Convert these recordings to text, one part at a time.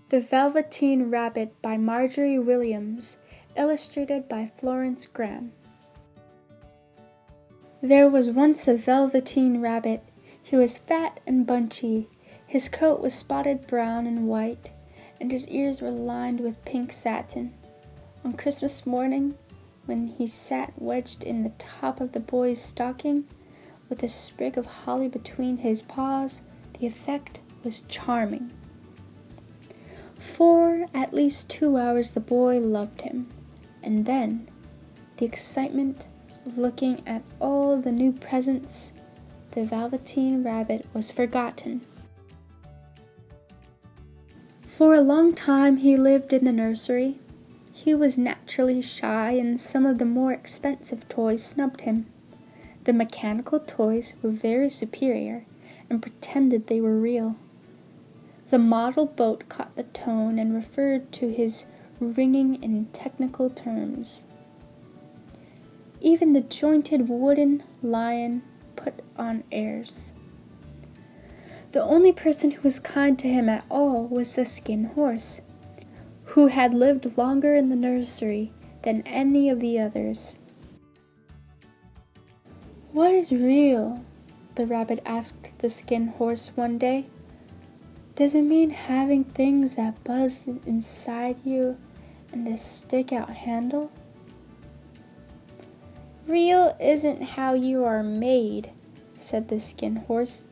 The Velveteen Rabbit by Margery Williams, illustrated by Florence Graham. There was once a Velveteen Rabbit. He was fat and bunchy. His coat was spotted brown and white, and his ears were lined with pink satin. On Christmas morning, when he sat wedged in the top of the boy's stocking, with a sprig of holly between his paws, the effect was charming. For at least 2 hours the boy loved him, and then the excitement of looking at all the new presents, the Velveteen Rabbit was forgotten. For a long time he lived in the nursery. He was naturally shy, and some of the more expensive toys snubbed him. The mechanical toys were very superior and pretended they were real. The model boat caught the tone and referred to his ringing in technical terms. Even the jointed wooden lion put on airs. The only person who was kind to him at all was the skin horse, who had lived longer in the nursery than any of the others. "What is real?" the rabbit asked the skin horse one day. "Does it mean having things that buzz inside you and a stick-out handle?" "Real isn't how you are made," said the skin horse.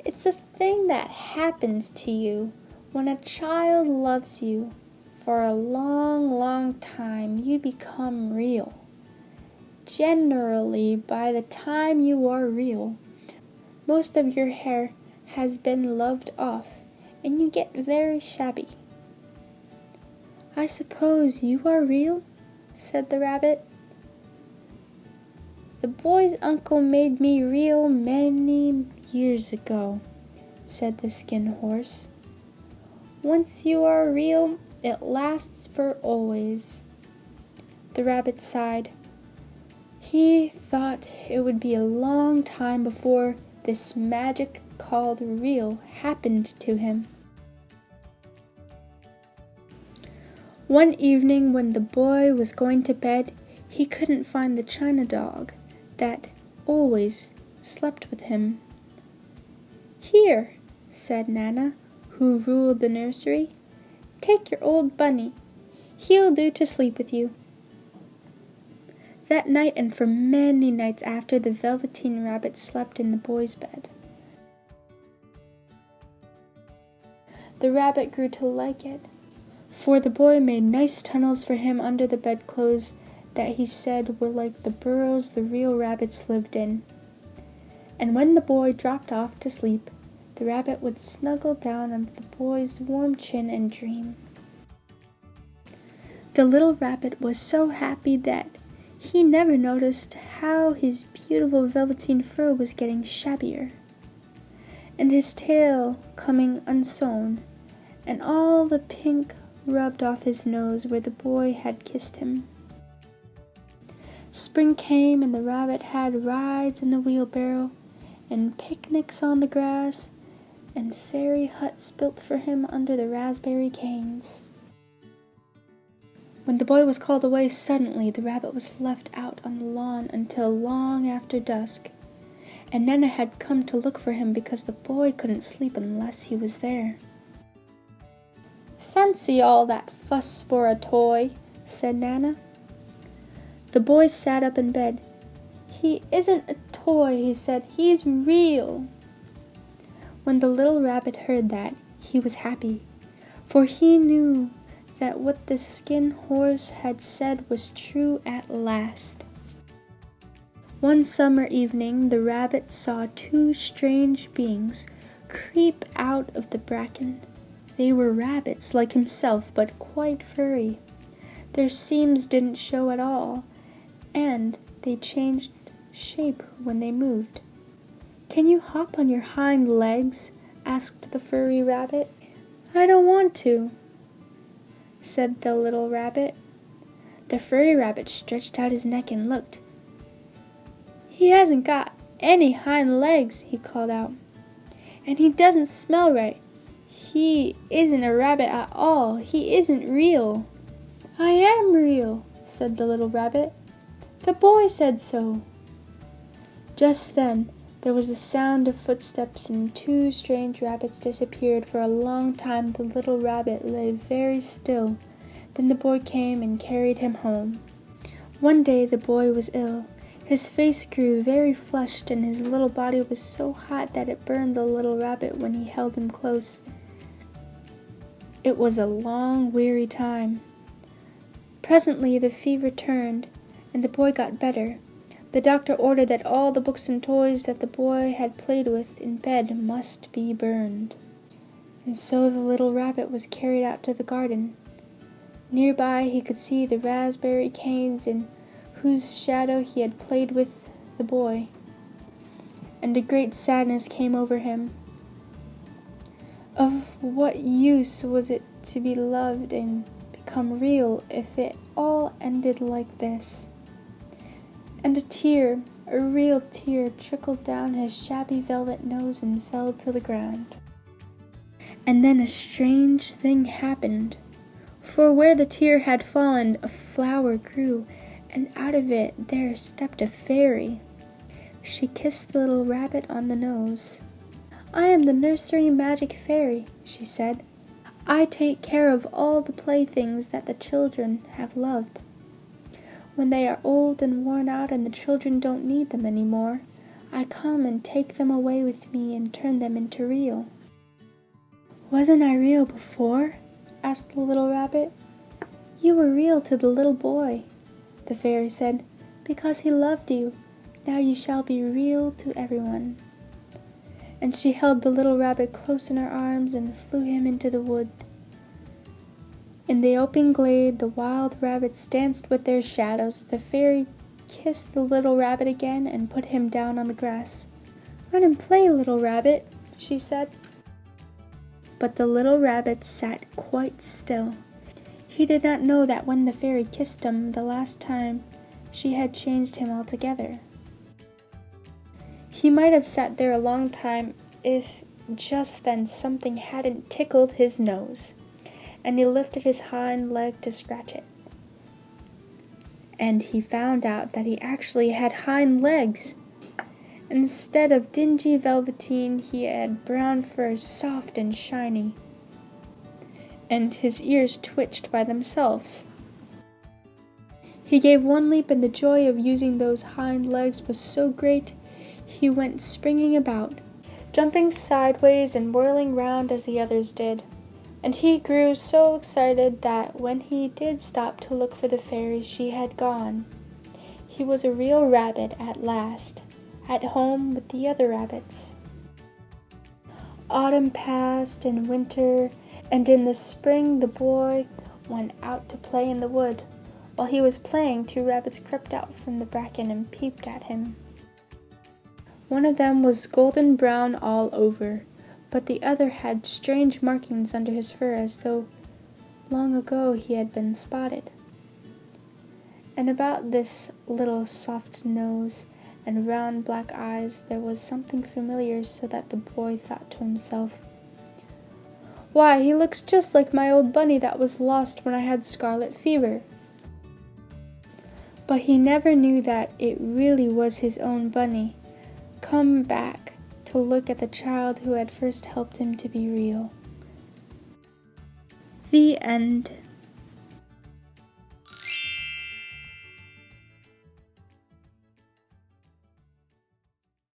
"It's a thing that happens to you when a child loves you. For a long, long time you become real. Generally, by the time you are real, most of your hair has been loved off, and you get very shabby." "I suppose you are real?" said the rabbit. "The boy's uncle made me real many years ago," said the skin horse. "Once you are real, it lasts for always." The rabbit sighed. He thought it would be a long time before this magic called real happened to him. One evening when the boy was going to bed, he couldn't find the china dog that always slept with him. "Here," said Nana, who ruled the nursery, "take your old bunny. He'll do to sleep with you." That night and for many nights after, the Velveteen Rabbit slept in the boy's bed. The rabbit grew to like it, for the boy made nice tunnels for him under the bedclothes that he said were like the burrows the real rabbits lived in. And when the boy dropped off to sleep, the rabbit would snuggle down under the boy's warm chin and dream. The little rabbit was so happy that he never noticed how his beautiful velveteen fur was getting shabbier, and his tail coming unsewn, and all the pink rubbed off his nose where the boy had kissed him. Spring came, and the rabbit had rides in the wheelbarrow, and picnics on the grass, and fairy huts built for him under the raspberry canes. When the boy was called away suddenly, the rabbit was left out on the lawn until long after dusk, and Nana had come to look for him because the boy couldn't sleep unless he was there. "Fancy all that fuss for a toy," said Nana. The boy sat up in bed. "He isn't a toy," he said. "He's real." When the little rabbit heard that, he was happy, for he knew that what the skin horse had said was true at last. One summer evening, the rabbit saw two strange beings creep out of the bracken. They were rabbits like himself, but quite furry. Their seams didn't show at all, and they changed shape when they moved. "Can you hop on your hind legs?" asked the furry rabbit. "I don't want to," said the little rabbit. The furry rabbit stretched out his neck and looked. "He hasn't got any hind legs," he called out. "And he doesn't smell right. He isn't a rabbit at all. He isn't real." "I am real," said the little rabbit. "The boy said so." Just then there was the sound of footsteps, and two strange rabbits disappeared. For a long time the little rabbit lay very still. Then the boy came and carried him home. One day the boy was ill. His face grew very flushed, and his little body was so hot that it burned the little rabbit when he held him close. It was a long, weary time. Presently the fever turned, and the boy got better. The doctor ordered that all the books and toys that the boy had played with in bed must be burned. And so the little rabbit was carried out to the garden. Nearby he could see the raspberry canes in whose shadow he had played with the boy, and a great sadness came over him. Of what use was it to be loved and become real if it all ended like this? And a real tear, trickled down his shabby velvet nose and fell to the ground. And then a strange thing happened. For where the tear had fallen, a flower grew, and out of it there stepped a fairy. She kissed the little rabbit on the nose. "I am the Nursery Magic Fairy," she said. "I take care of all the playthings that the children have loved. When they are old and worn out and the children don't need them any more, I come and take them away with me and turn them into real." "Wasn't I real before?" asked the little rabbit. "You were real to the little boy," the fairy said, "because he loved you. Now you shall be real to everyone." And she held the little rabbit close in her arms and flew him into the wood. In the open glade the wild rabbits danced with their shadows. The fairy kissed the little rabbit again and put him down on the grass. "Run and play, little rabbit," she said. But the little rabbit sat quite still. He did not know that when the fairy kissed him the last time, she had changed him altogether. He might have sat there a long time if just then something hadn't tickled his nose, and he lifted his hind leg to scratch it. And he found out that he actually had hind legs. Instead of dingy velveteen, he had brown fur, soft and shiny, and his ears twitched by themselves. He gave one leap, and the joy of using those hind legs was so great, he went springing about, jumping sideways and whirling round as the others did. And he grew so excited that when he did stop to look for the fairy, she had gone. He was a real rabbit at last, at home with the other rabbits. Autumn passed, and winter, and in the spring the boy went out to play in the wood. While he was playing, two rabbits crept out from the bracken and peeped at him. One of them was golden brown all over, but the other had strange markings under his fur, as though long ago he had been spotted. And about this little soft nose and round black eyes there was something familiar, so that the boy thought to himself, "Why, he looks just like my old bunny that was lost when I had scarlet fever." But he never knew that it really was his own bunny, come back to look at the child who had first helped him to be real. The end.